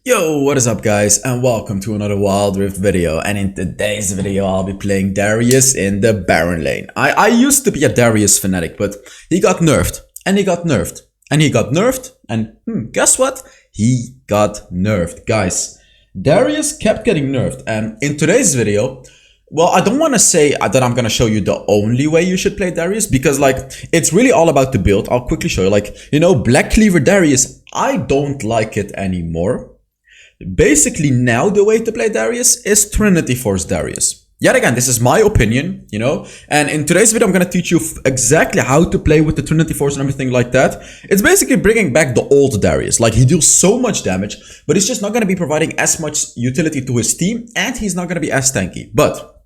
Yo, what is up guys, and welcome to another Wild Rift video. And in today's video I'll be playing Darius in the Baron lane. I used to be a Darius fanatic, but he got nerfed, and he got nerfed, and he got nerfed, and guess what? He got nerfed. Guys, Darius kept getting nerfed, and in today's video, well, I don't want to say that I'm going to show you the only way you should play Darius, because it's really all about the build. I'll quickly show you. Black Cleaver Darius, I don't like it anymore. Basically, now the way to play Darius is Trinity Force Darius. Yet again, this is my opinion, and in today's video, I'm going to teach you exactly how to play with the Trinity Force and everything like that. It's basically bringing back the old Darius. He deals so much damage, but he's just not going to be providing as much utility to his team, and he's not going to be as tanky. But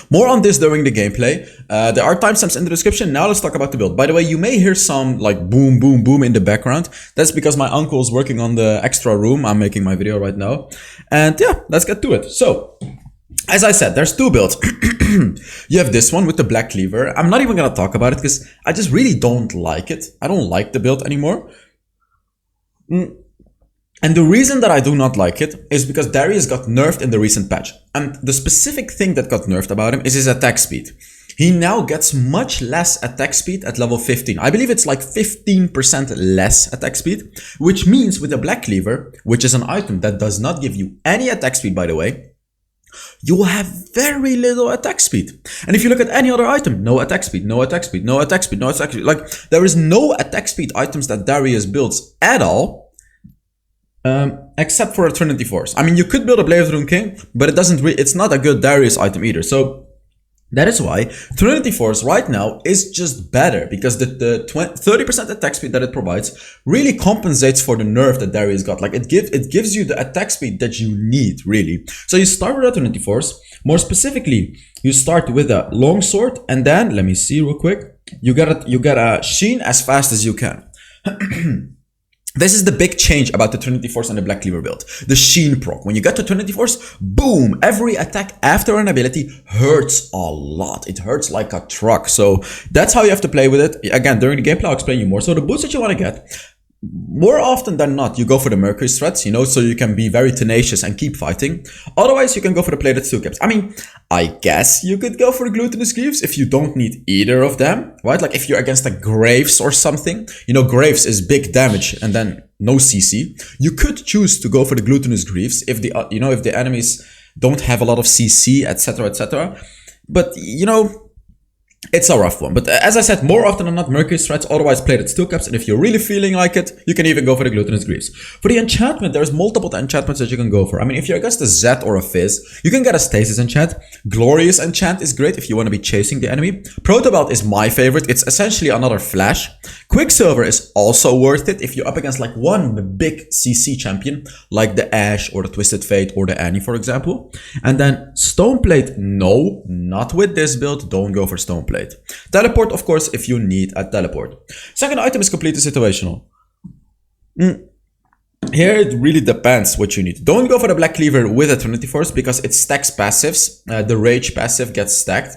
more on this during the gameplay. There are timestamps in the description. Now let's talk about the build. By the way, you may hear some boom, boom, boom in the background. That's because my uncle is working on the extra room. I'm making my video right now. And yeah, let's get to it. So, as I said, there's two builds. You have this one with the Black Cleaver. I'm not even going to talk about it because I just really don't like it. I don't like the build anymore. And the reason that I do not like it is because Darius got nerfed in the recent patch. And the specific thing that got nerfed about him is his attack speed. He now gets much less attack speed at level 15. I believe it's 15% less attack speed, which means with the Black Cleaver, which is an item that does not give you any attack speed, by the way, you will have very little attack speed. And if you look at any other item, no attack speed, no attack speed, no attack speed, no attack speed. There is no attack speed items that Darius builds at all. Except for a Trinity Force. I mean, you could build a Blade of the Rune King, but it's not a good Darius item either. So that is why Trinity Force right now is just better, because the 30% attack speed that it provides really compensates for the nerf that Darius got. It gives you the attack speed that you need, really. So you start with a Trinity Force. More specifically, you start with a longsword, and then let me see real quick. You get a Sheen as fast as you can. This is the big change about the Trinity Force and the Black Cleaver build. The Sheen proc. When you get to Trinity Force, boom! Every attack after an ability hurts a lot. It hurts like a truck. So that's how you have to play with it. Again, during the gameplay, I'll explain you more. So the boots that you want to get, more often than not, you go for the Mercury threats, so you can be very tenacious and keep fighting. Otherwise, you can go for the plated steel caps. I mean, I guess you could go for the glutinous greaves if you don't need either of them, right? If you're against a Graves or something, Graves is big damage and then no CC. You could choose to go for the glutinous greaves if if the enemies don't have a lot of CC, etc., etc. But it's a rough one. But as I said, more often than not, Mercury threats, otherwise plated steel caps. And if you're really feeling like it, you can even go for the glutinous greaves. For the enchantment, there's multiple enchantments that you can go for. I mean, if you're against a Zed or a Fizz, you can get a stasis enchant. Glorious enchant is great if you want to be chasing the enemy. Protobelt is my favorite. It's essentially another flash. Quicksilver is also worth it if you're up against one big CC champion, like the Ashe or the Twisted Fate or the Annie, for example. And then Stoneplate, no, not with this build. Don't go for Stoneplate. Teleport, of course, if you need a teleport. Second item is completely situational. Here it really depends what you need. Don't go for the Black Cleaver with a Trinity Force because it stacks passives. The Rage passive gets stacked.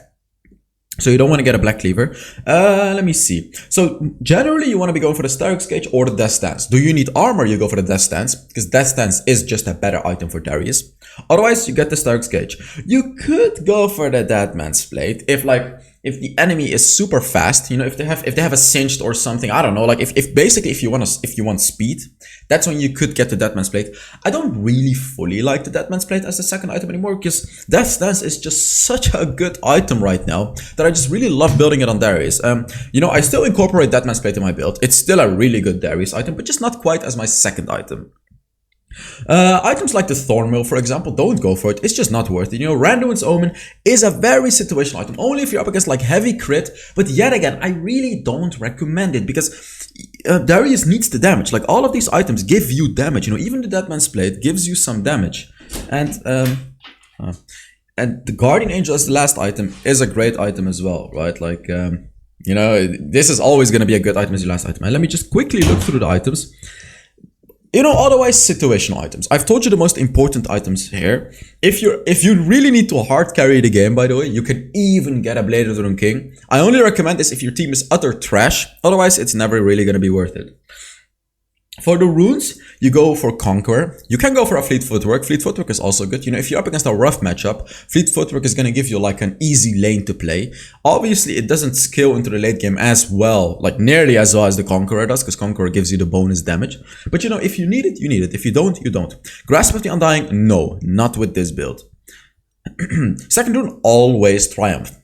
So you don't want to get a Black Cleaver. Let me see. So generally you want to be going for the Starrick's Cage or the Death Stance. Do you need armor? You go for the Death Stance, because Death Stance is just a better item for Darius. Otherwise you get the Starrick's Cage. You could go for the Deadman's Blade if the enemy is super fast, if they have a Singed or something. I don't know, if you want speed, that's when you could get the Deadman's Blade. I don't really fully like the Deadman's Blade as the second item anymore, because Death Stance is just such a good item right now that I just really love building it on Darius. I still incorporate Deadman's Blade in my build. It's still a really good Darius item, but just not quite as my second item. Items like the Thornmill, for example, don't go for it. It's just not worth it. Randuin's Omen is a very situational item, only if you're up against heavy crit. But yet again, I really don't recommend it, because Darius needs the damage. All of these items give you damage. Even the Deadman's Blade gives you some damage. And the Guardian Angel as the last item is a great item as well, right? This is always going to be a good item as your last item. And let me just quickly look through the items. Otherwise situational items. I've told you the most important items here. If you really need to hard carry the game, by the way, you can even get a Blade of the Rune King. I only recommend this if your team is utter trash. Otherwise, it's never really going to be worth it. For the runes, you go for Conqueror. You can go for a Fleet Footwork. Fleet Footwork is also good. You know, if you're up against a rough matchup, Fleet Footwork is going to give you like an easy lane to play. Obviously, it doesn't scale into the late game as well, like nearly as well as the Conqueror does, because Conqueror gives you the bonus damage. But you know, if you need it, you need it. If you don't, you don't. Grasp of the Undying, no, not with this build. Second rune, always Triumph.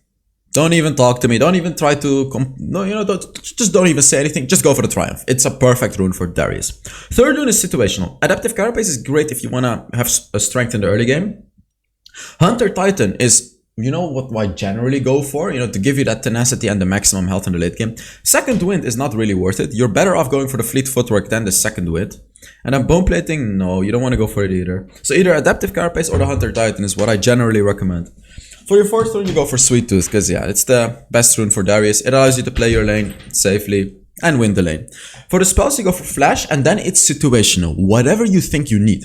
Don't even talk to me. Don't even try to... No, you know, just don't even say anything. Just go for the Triumph. It's a perfect rune for Darius. Third rune is situational. Adaptive Carapace is great if you want to have a strength in the early game. Hunter Titan is, you know, what I generally go for, you know, to give you that tenacity and the maximum health in the late game. Second Wind is not really worth it. You're better off going for the Fleet Footwork than the Second Wind. And then Bone Plating, no, you don't want to go for it either. So either Adaptive Carapace or the Hunter Titan is what I generally recommend. For your fourth rune, you go for Sweet Tooth, because yeah, it's the best rune for Darius. It allows you to play your lane safely and win the lane. For the spells, you go for Flash, and then it's situational. Whatever you think you need.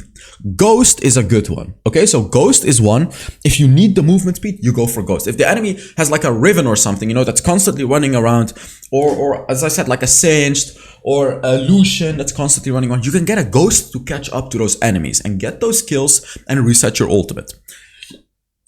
Ghost is a good one. Okay, so Ghost is one. If you need the movement speed, you go for Ghost. If the enemy has like a Riven or something, you know, that's constantly running around, or as I said, like a Singed, or a Lucian that's constantly running around, you can get a Ghost to catch up to those enemies and get those kills and reset your ultimate.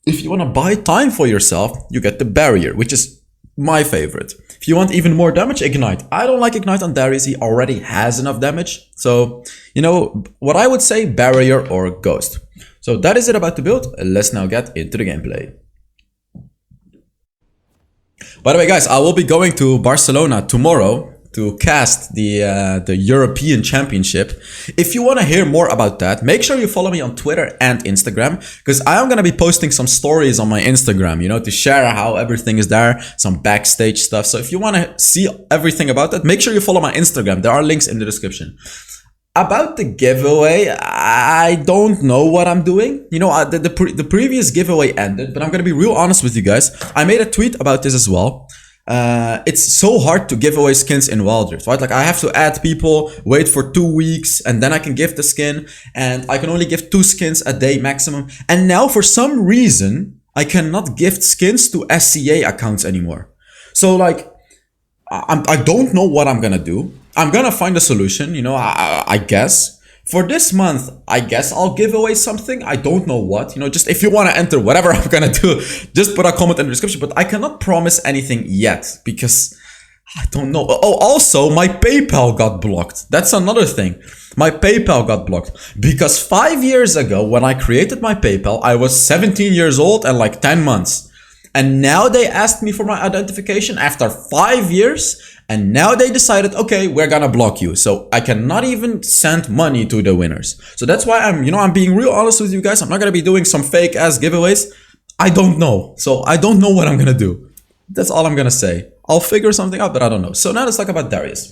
If you want to buy time for yourself, you get the Barrier, which is my favorite. If you want even more damage, Ignite. I don't like Ignite on Darius, he already has enough damage. So, you know, what I would say, Barrier or Ghost. So that is it about the build. Let's now get into the gameplay. By the way, guys, I will be going to Barcelona tomorrow to cast the European Championship. If you want to hear more about that, make sure you follow me on Twitter and Instagram, because I am going to be posting some stories on my Instagram, you know, to share how everything is there, some backstage stuff. So if you want to see everything about that, make sure you follow my Instagram. There are links in the description. About the giveaway, I don't know what I'm doing. You know, the previous giveaway ended, but I'm going to be real honest with you guys. I made a tweet about this as well. It's so hard to give away skins in Wild Rift, right? Like I have to add people, wait for 2 weeks, and then I can give the skin, and I can only give 2 skins a day maximum. And now for some reason, I cannot gift skins to SCA accounts anymore. So like, I don't know what I'm gonna do. I'm gonna find a solution, you know, I guess. For this month, I guess I'll give away something. I don't know what, you know, just if you want to enter whatever I'm gonna do, just put a comment in the description. But I cannot promise anything yet because I don't know. Oh, also my PayPal got blocked. That's another thing. My PayPal got blocked because 5 years ago when I created my PayPal, I was 17 years old and like 10 months. And now they asked me for my identification after 5 years. And now they decided, okay, we're gonna block you. So I cannot even send money to the winners. So that's why I'm being real honest with you guys. I'm not gonna be doing some fake ass giveaways. I don't know. So I don't know what I'm gonna do. That's all I'm gonna say. I'll figure something out, but I don't know. So now let's talk about Darius.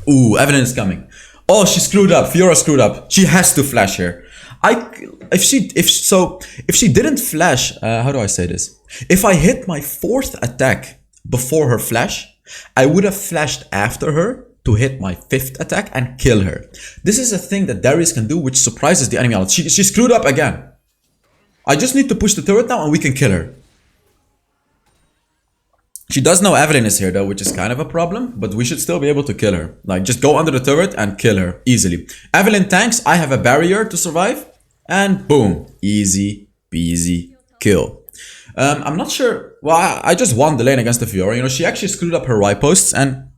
Ooh, Evelyn is coming. Oh, she screwed up. Fiora screwed up. She has to flash here. If she didn't flash, how do I say this? If I hit my 4th attack before her flash, I would have flashed after her to hit my 5th attack and kill her. This is a thing that Darius can do which surprises the enemy a lot. She screwed up again. I just need to push the turret now and we can kill her. She does know Evelyn is here though, which is kind of a problem, but we should still be able to kill her. Like, just go under the turret and kill her easily. Evelyn tanks, I have a barrier to survive, and boom, easy peasy kill. I'm not sure, well, I just won the lane against the Fiora, you know, she actually screwed up her riposts, and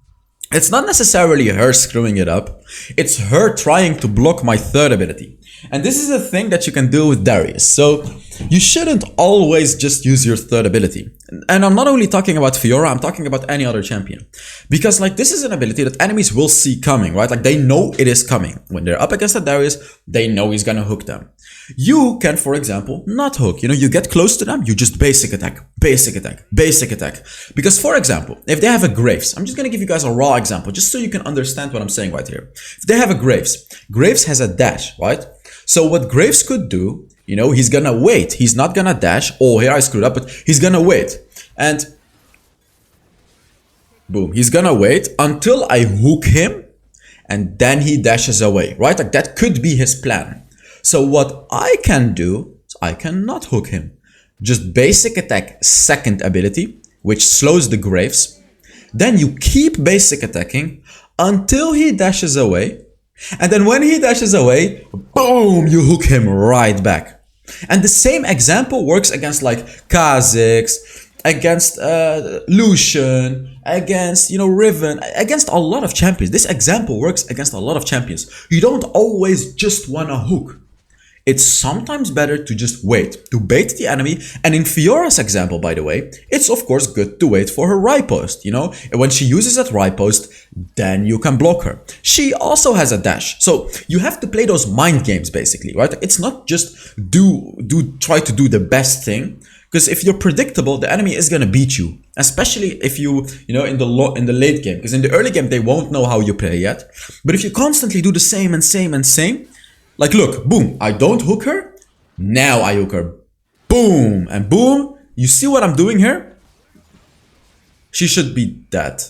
it's not necessarily her screwing it up, it's her trying to block my 3rd ability. And this is a thing that you can do with Darius. So you shouldn't always just use your 3rd ability. And I'm not only talking about Fiora, I'm talking about any other champion. Because like this is an ability that enemies will see coming, right? Like they know it is coming. When they're up against a Darius, they know he's gonna hook them. You can, for example, not hook. You know, you get close to them, you just basic attack, basic attack, basic attack. Because for example, if they have a Graves, I'm just gonna give you guys a raw example, just so you can understand what I'm saying right here. If they have a Graves, Graves has a dash, right? So what Graves could do, you know, he's gonna wait. He's not gonna dash. Oh, here I screwed up, but he's gonna wait. And boom, he's gonna wait until I hook him and then he dashes away, right? Like that could be his plan. So what I can do is I cannot hook him. Just basic attack 2nd ability, which slows the Graves. Then you keep basic attacking until he dashes away. And then when he dashes away, boom, you hook him right back. And the same example works against like Kha'Zix, against Lucian, against, Riven, against a lot of champions. This example works against a lot of champions. You don't always just want to hook. It's sometimes better to just wait, to bait the enemy. And in Fiora's example, by the way, it's of course good to wait for her riposte, When she uses that riposte, then you can block her. She also has a dash. So you have to play those mind games basically, right? It's not just try to do the best thing. Because if you're predictable, the enemy is gonna beat you, especially if you in the late game. Because in the early game they won't know how you play yet. But if you constantly do the same and same and same, like look, boom, I don't hook her, now I hook her, boom, and boom. You see what I'm doing here? She should be dead.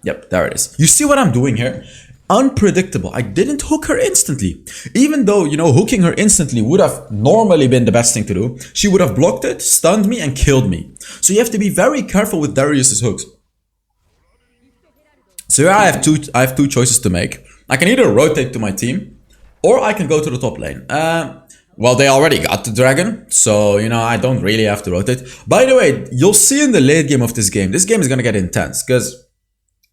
Yep, there it is. You see what I'm doing here? Unpredictable. I didn't hook her instantly. Even though, hooking her instantly would have normally been the best thing to do, she would have blocked it, stunned me, and killed me. So you have to be very careful with Darius's hooks. So here I have two choices to make. I can either rotate to my team, or I can go to the top lane. Well, they already got the dragon, so, I don't really have to rotate. By the way, you'll see in the late game of this game is gonna get intense, because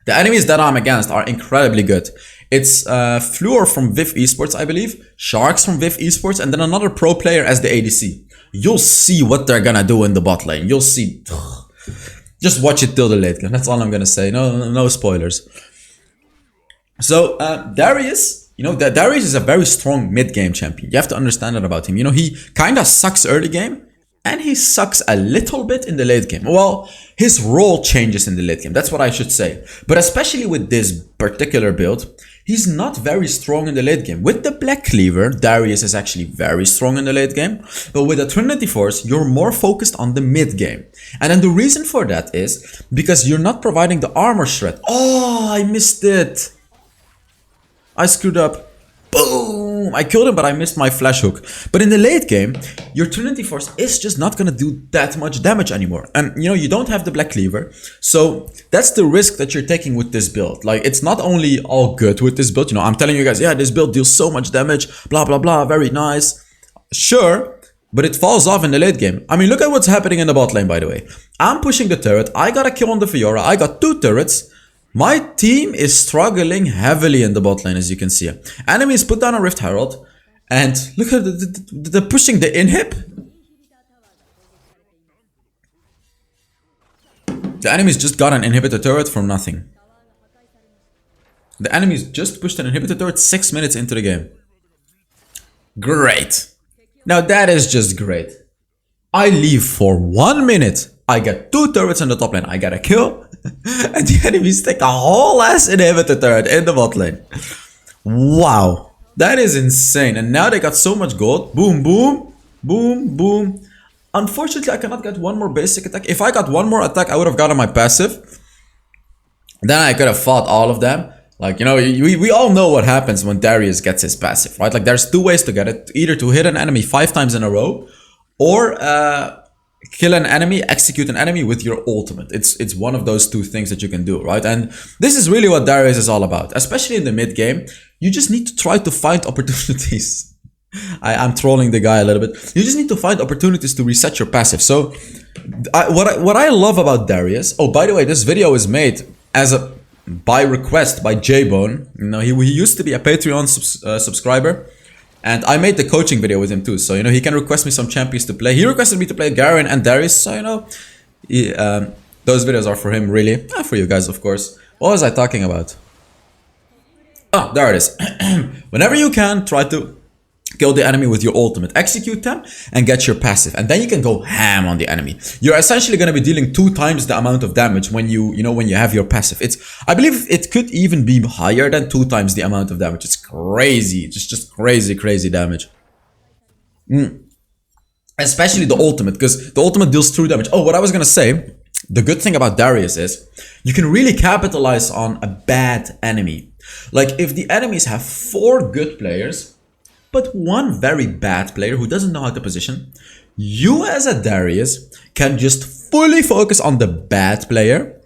the enemies that I'm against are incredibly good. It's Fluor from Viv Esports, I believe, Sharks from Viv Esports, and then another pro player as the ADC. You'll see what they're gonna do in the bot lane. You'll see. Just watch it till the late game. That's all I'm gonna say. No spoilers. So, Darius... Darius is a very strong mid-game champion. You have to understand that about him. He kind of sucks early game, and he sucks a little bit in the late game. Well, his role changes in the late game. That's what I should say. But especially with this particular build, he's not very strong in the late game. With the Black Cleaver, Darius is actually very strong in the late game. But with the Trinity Force, you're more focused on the mid game. And then the reason for that is because you're not providing the armor shred. Oh, I missed it. I screwed up. Boom! I killed him, but I missed my flash hook. But in the late game, your Trinity Force is just not gonna do that much damage anymore. And you don't have the Black Cleaver. So that's the risk that you're taking with this build. Like, it's not only all good with this build. I'm telling you guys, yeah, this build deals so much damage, blah, blah, blah, very nice. Sure, but it falls off in the late game. I mean, look at what's happening in the bot lane, by the way. I'm pushing the turret. I got a kill on the Fiora. I got 2 turrets. My team is struggling heavily in the bot lane, as you can see. Enemies put down a Rift Herald, and look at they're pushing the inhib. The enemies just got an inhibitor turret from nothing. The enemies just pushed an inhibitor turret 6 minutes into the game. Great. Now that is just great. I leave for 1 minute. I get 2 turrets in the top lane. I get a kill. And the enemies take a whole ass inhibitor turret in the bot lane. Wow. That is insane. And now they got so much gold. Boom, boom. Boom, boom. Unfortunately, I cannot get one more basic attack. If I got one more attack, I would have gotten my passive. Then I could have fought all of them. Like, we all know what happens when Darius gets his passive, right? Like, there's 2 ways to get it. Either to hit an enemy 5 times in a row, or kill an enemy, execute an enemy with your ultimate. It's one of those 2 things that you can do, right? And this is really what Darius is all about. Especially in the mid game, you just need to try to find opportunities. I'm trolling the guy a little bit. You just need to find opportunities to reset your passive. So, what I love about Darius. Oh, by the way, this video is made by request by J-Bone. He used to be a Patreon subscriber. And I made the coaching video with him too, so he can request me some champions to play. He requested me to play Garen and Darius, so those videos are for him, really. For you guys, of course. What was I talking about? Oh, there it is. Whenever you can, try to kill the enemy with your ultimate, execute them, and get your passive, and then you can go ham on the enemy. You're essentially going to be dealing 2 times the amount of damage when you have your passive. I believe it could even be higher than 2 times the amount of damage. It's crazy. It's just crazy damage. Especially the ultimate, because the ultimate deals true damage. Oh, what I was going to say, the good thing about Darius is you can really capitalize on a bad enemy. Like, if the enemies have 4 good players, but 1 very bad player who doesn't know how to position, you as a Darius can just fully focus on the bad player,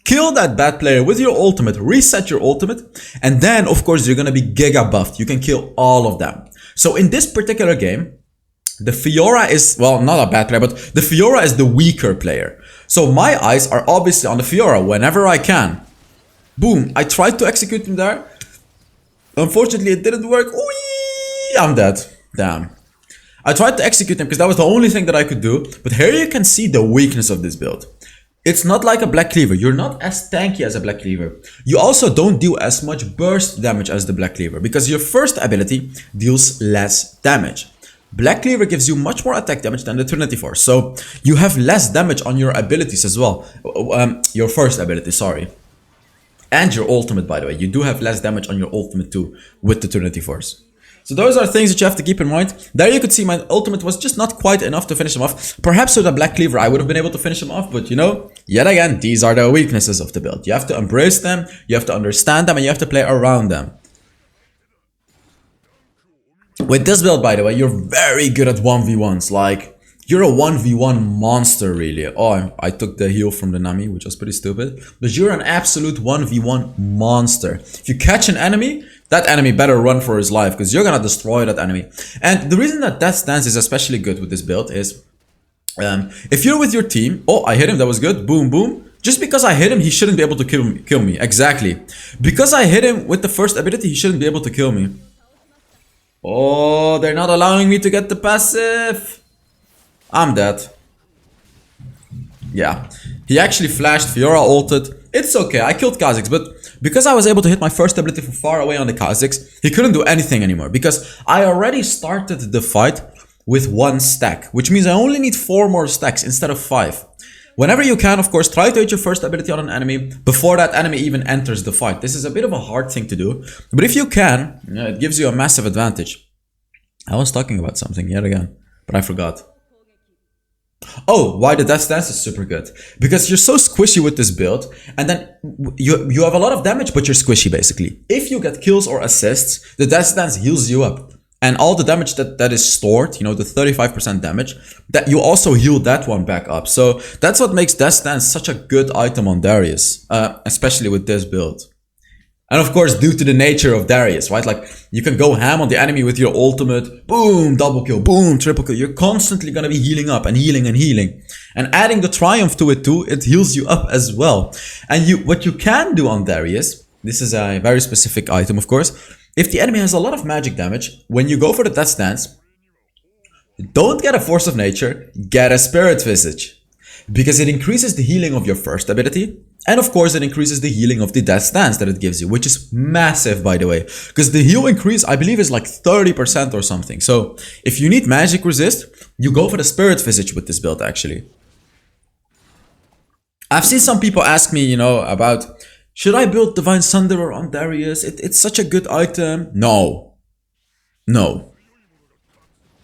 kill that bad player with your ultimate, reset your ultimate, and then of course you're gonna be giga buffed. You can kill all of them. So in this particular game, the Fiora is, well, not a bad player, but the Fiora is the weaker player. So my eyes are obviously on the Fiora whenever I can. Boom, I tried to execute him there. Unfortunately, it didn't work. Ooh, I'm dead. Damn. I tried to execute him because that was the only thing that I could do. But here you can see the weakness of this build. It's not like a Black Cleaver. You're not as tanky as a Black Cleaver. You also don't do as much burst damage as the Black Cleaver because your first ability deals less damage. Black Cleaver gives you much more attack damage than the Trinity Force. So you have less damage on your abilities as well. Your first ability, sorry. And your ultimate, by the way. You do have less damage on your ultimate too with the Trinity Force. So those are things that you have to keep in mind. There you could see my ultimate was just not quite enough to finish him off. Perhaps with a Black Cleaver I would have been able to finish him off, but you know, yet again, these are the weaknesses of the build. You have to embrace them, you have to understand them, and you have to play around them. With this build, by the way, you're very good at 1v1s. Like, you're a 1v1 monster, really. Oh, I took the heal from the Nami, which was pretty stupid. But you're an absolute 1v1 monster. If you catch an enemy, that enemy better run for his life, because you're gonna destroy that enemy. And the reason that Death Stance is especially good with this build is, if you're with your team, oh, I hit him, that was good, boom, boom. Just because I hit him, he shouldn't be able to kill me, exactly. Because I hit him with the first ability, he shouldn't be able to kill me. Oh, they're not allowing me to get the passive. I'm dead. Yeah, he actually flashed, Fiora ulted. It's okay, I killed Kha'Zix, but because I was able to hit my first ability from far away on the Kha'Zix, he couldn't do anything anymore because I already started the fight with 1 stack, which means I only need 4 more stacks instead of 5. Whenever you can, of course, try to hit your first ability on an enemy before that enemy even enters the fight. This is a bit of a hard thing to do, but if you can, it gives you a massive advantage. I was talking about something yet again, but I forgot. Oh, why the Death Stance is super good. Because you're so squishy with this build, and then you have a lot of damage, but you're squishy basically. If you get kills or assists, the Death Stance heals you up. And all the damage that is stored, you know, the 35% damage, that you also heal that one back up. So that's what makes Death Stance such a good item on Darius, especially with this build. And of course, due to the nature of Darius, right? Like, you can go ham on the enemy with your ultimate, boom, double kill, boom, triple kill. You're constantly gonna be healing up and healing and healing. And adding the Triumph to it too, it heals you up as well. And what you can do on Darius, this is a very specific item, of course. If the enemy has a lot of magic damage, when you go for the Death Stance, don't get a Force of Nature, get a Spirit Visage. Because it increases the healing of your first ability, and of course it increases the healing of the Death Stance that it gives you, which is massive, by the way. Because the heal increase, I believe, is like 30% or something. So if you need magic resist, you go for the Spirit Visage with this build, actually. I've seen some people ask me, you know, about, should I build Divine Thunderer on Darius? It's such a good item. No. No.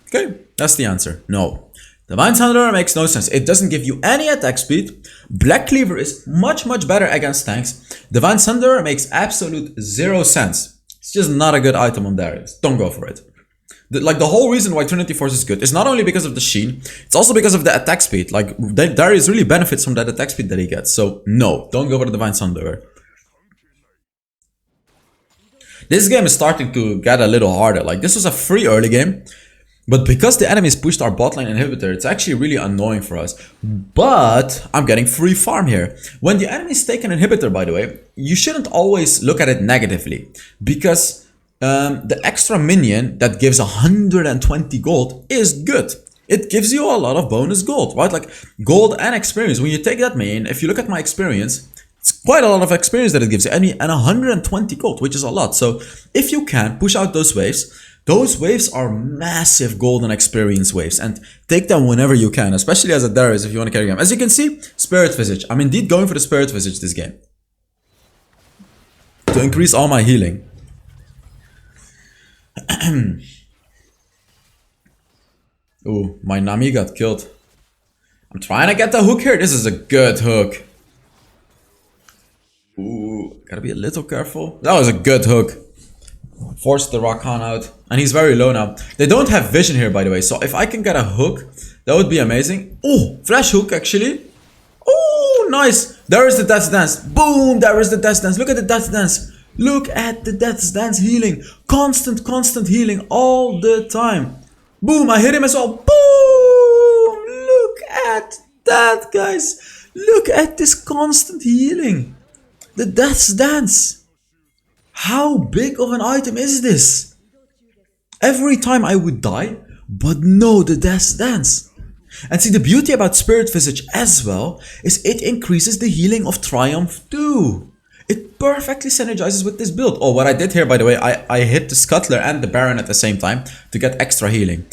Okay, that's the answer. No. Divine Thunderer makes no sense. It doesn't give you any attack speed. Black Cleaver is much better against tanks. Divine Thunderer makes absolute 0 sense. It's just not a good item on Darius. Don't go for it. The whole reason why Trinity Force is good is not only because of the sheen, it's also because of the attack speed. Like, Darius really benefits from that attack speed that he gets. So no, don't go for the Divine Thunderer. This game is starting to get a little harder. Like, this was a free early game, but because the enemies pushed our bot lane inhibitor, it's actually really annoying for us. But I'm getting free farm here. When the enemies take an inhibitor, by the way, you shouldn't always look at it negatively, because the extra minion that gives 120 gold is good. It gives you a lot of bonus gold, right? Like, gold and experience. When you take that minion, if you look at my experience, it's quite a lot of experience that it gives you, and 120 gold, which is a lot. So if you can push out those waves are massive gold and experience waves, and take them whenever you can, especially as a Darius if you want to carry them. As you can see, Spirit Visage. I'm indeed going for the Spirit Visage this game to increase all my healing. Ooh, my Nami got killed. I'm trying to get the hook here. This is a good hook. Ooh, gotta be a little careful. That was a good hook. Forced the Rakan out. And he's very low now. They don't have vision here, by the way. So if I can get a hook, that would be amazing. Oh, flash hook, actually. Oh, nice. There is the Death Dance. Boom, there is the Death Dance. Look at the Death Dance. Look at the Death Dance healing. Constant healing all the time. Boom, I hit him as well. Boom. Look at that, guys. Look at this constant healing. The Death Dance. How big of an item is this? Every time I would die, but no, the Death Dance. And see, the beauty about Spirit Visage as well is it increases the healing of Triumph too. It perfectly synergizes with this build. Oh, what I did here, by the way, I hit the Scuttler and the Baron at the same time to get extra healing.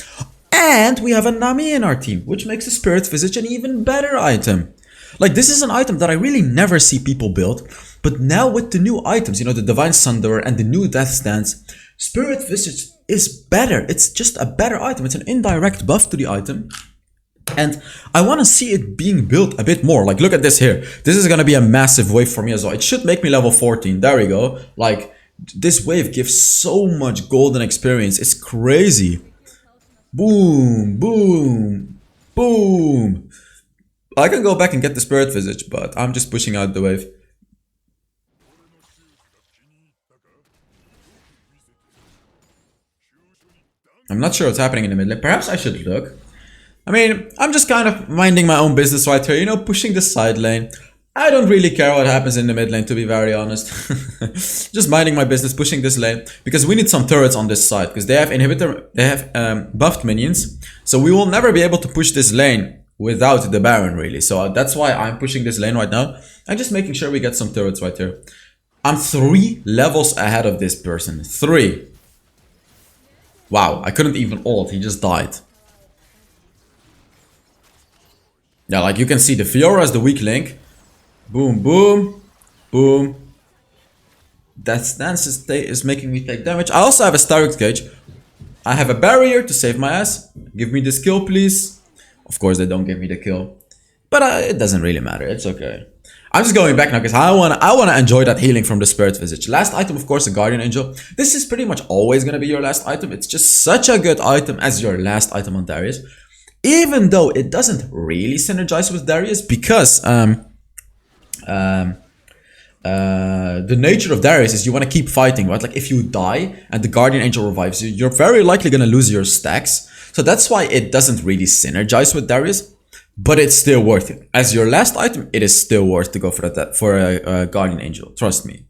And we have a Nami in our team, which makes the Spirit Visage an even better item. Like, this is an item that I really never see people build. But now with the new items, you know, the Divine Sunderer and the new Death Dance, Spirit Visage is better. It's just a better item. It's an indirect buff to the item. And I want to see it being built a bit more. Like, look at this here. This is going to be a massive wave for me as well. It should make me level 14. There we go. Like, this wave gives so much golden experience. It's crazy. Boom, boom, boom. I can go back and get the Spirit Visage, but I'm just pushing out the wave. I'm not sure what's happening in the mid lane. Perhaps I should look. I mean, I'm just kind of minding my own business right here, you know, pushing the side lane. I don't really care what happens in the mid lane, to be very honest. Just minding my business, pushing this lane, because we need some turrets on this side, because they have buffed minions, so we will never be able to push this lane without the Baron, really. So that's why I'm pushing this lane right now. I'm just making sure we get some turrets right here. I'm 3 levels ahead of this person. 3. Wow, I couldn't even ult, he just died. Yeah, like you can see, the Fiora is the weak link. Boom, boom, boom. That Dance is making me take damage. I also have a Starix Gauge. I have a barrier to save my ass. Give me this kill, please. Of course, they don't give me the kill. But it doesn't really matter. It's okay. I'm just going back now because I wanna enjoy that healing from the Spirit Visage. Last item, of course, the Guardian Angel. This is pretty much always gonna be your last item. It's just such a good item as your last item on Darius. Even though it doesn't really synergize with Darius, because the nature of Darius is you want to keep fighting, right? Like, if you die and the Guardian Angel revives you, you're very likely going to lose your stacks. So that's why it doesn't really synergize with Darius, but it's still worth it. As your last item, it is still worth to go for a Guardian Angel. Trust me.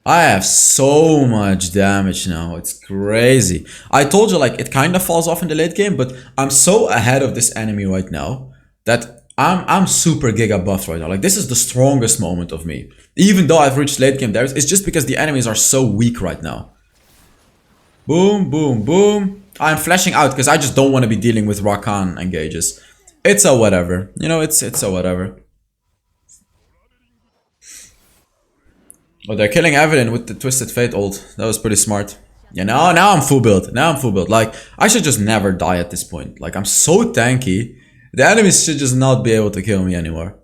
I have so much damage now, it's crazy. I told you, like, it kind of falls off in the late game, but I'm so ahead of this enemy right now that I'm super giga buffed right now. Like, this is the strongest moment of me. Even though I've reached late game Darius, it's just because the enemies are so weak right now. Boom, boom, boom. I'm flashing out because I just don't want to be dealing with Rakan engages. It's a whatever. You know, it's a whatever. Oh, they're killing Evelyn with the Twisted Fate ult. That was pretty smart. Yeah, now I'm full build. Now I'm full build. Like, I should just never die at this point. Like, I'm so tanky. The enemies should just not be able to kill me anymore.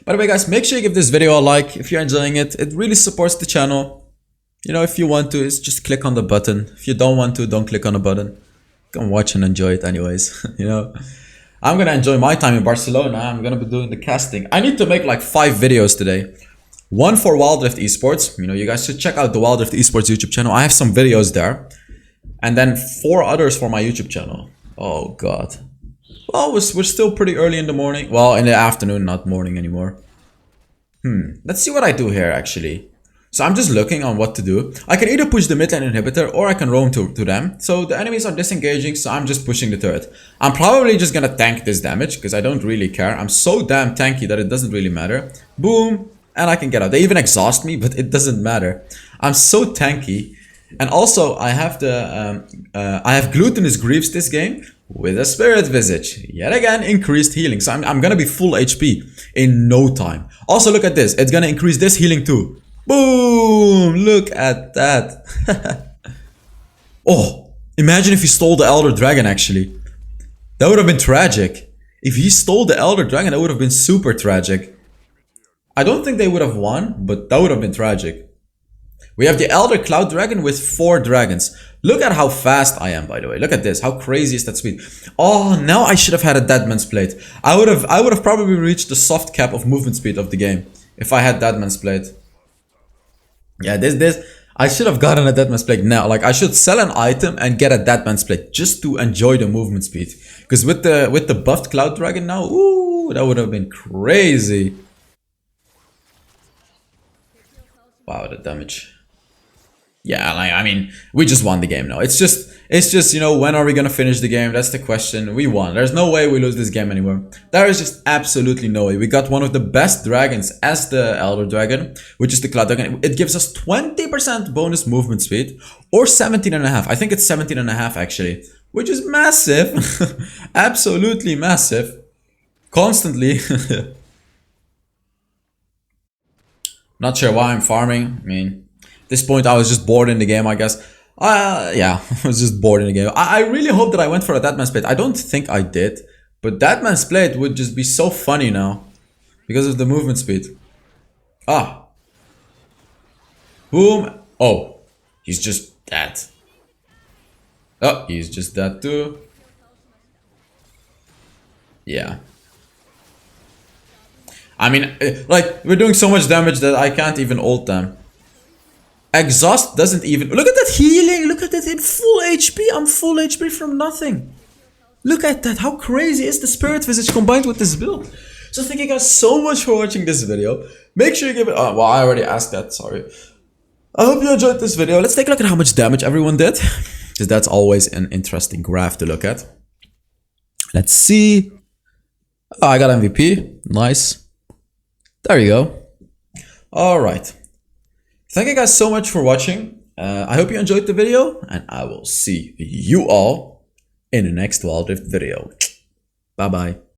By the way, guys, make sure you give this video a like if you're enjoying it. It really supports the channel. You know, if you want to, just click on the button. If you don't want to, don't click on the button. You can watch and enjoy it anyways, you know. I'm gonna enjoy my time in Barcelona. I'm gonna be doing the casting. I need to make like 5 videos today. One for Wild Rift Esports. You know, you guys should check out the Wild Rift Esports YouTube channel. I have some videos there. And then 4 others for my YouTube channel. Oh god. Well, we're still pretty early in the morning. Well, in the afternoon, not morning anymore. Let's see what I do here actually. So I'm just looking on what to do. I can either push the mid lane inhibitor or I can roam to them. So the enemies are disengaging, so I'm just pushing the turret. I'm probably just gonna tank this damage because I don't really care. I'm so damn tanky that it doesn't really matter. Boom, and I can get out. They even exhaust me, but it doesn't matter. I'm so tanky. And also I have the I have Glutinous Greaves this game with a Spirit Visage. Yet again, increased healing. So I'm gonna be full HP in no time. Also, look at this. It's gonna increase this healing too. Boom! Look at that. Oh, imagine if he stole the Elder Dragon actually. That would have been tragic. If he stole the Elder Dragon, that would have been super tragic. I don't think they would have won, but that would have been tragic. We have the Elder Cloud Dragon with 4 dragons. Look at how fast I am, by the way. Look at this. How crazy is that speed? Oh, now I should have had a Deadman's Plate. I would have probably reached the soft cap of movement speed of the game if I had Deadman's Plate. Yeah, I should have gotten a Deadman's Plate now. Like, I should sell an item and get a Deadman's Plate just to enjoy the movement speed. Because with the buffed Cloud Dragon now, ooh, that would have been crazy. Wow, the damage. Yeah, like, I mean, we just won the game now. It's just, you know, when are we gonna finish the game? That's the question. We won. There's no way we lose this game anymore. There is just absolutely no way. We got one of the best dragons as the Elder Dragon, which is the Cloud Dragon. It gives us 20% bonus movement speed, or 17.5. I think it's 17.5 actually, which is massive. Absolutely massive. Constantly. Not sure why I'm farming. I mean, at this point I was just bored in the game, I guess. Yeah, I was just bored in the game. I really hope that I went for a Deadman's Plate. I don't think I did, but Deadman's Plate would just be so funny now because of the movement speed. Ah. Boom. Oh, he's just dead. Oh, he's just dead too. Yeah. I mean, like, we're doing so much damage that I can't even ult them. Exhaust doesn't even... Look at that healing! Look at that in full HP! I'm full HP from nothing! Look at that! How crazy is the Spirit Visage combined with this build? So thank you guys so much for watching this video. Make sure you give it... Oh, well, I already asked that, sorry. I hope you enjoyed this video. Let's take a look at how much damage everyone did. Because that's always an interesting graph to look at. Let's see. Oh, I got MVP. Nice. There you go. Alright. Thank you guys so much for watching. I hope you enjoyed the video, and I will see you all in the next Wild Rift video. Bye bye.